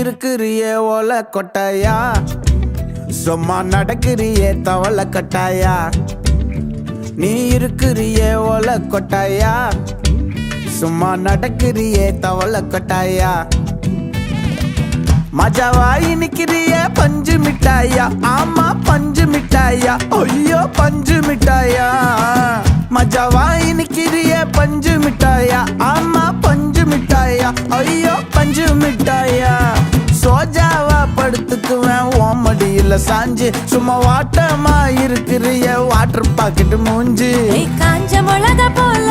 இருக்கிறியே ஓலை கொட்டாயா, சும்மா நடக்கிறியே தவளை கட்டாயா. நீ இருக்கிறியே ஓலை கொட்டாயா, சும்மா நடக்கிறியே தவளை கட்டாயா. மஜாவாய் நிக்கிறிய பஞ்சு மிட்டாயா, ஆமா பஞ்சு மிட்டாயா, ஐயோ பஞ்சு மிட்டாயா. மஜாவாய் நிக்கிறிய பஞ்சு மிட்டாயா, ஆமா பஞ்சு மிட்டாயா, ஐயோ பஞ்சு மிட்டாயா. சோஜாவா படுத்துக்குவேன் ஓமடியில சாஞ்சு, சும்மா வாட்டமா இருக்கிறிய வாட்டர் பாக்கெட் மூஞ்சி. காஞ்ச மிளகா போல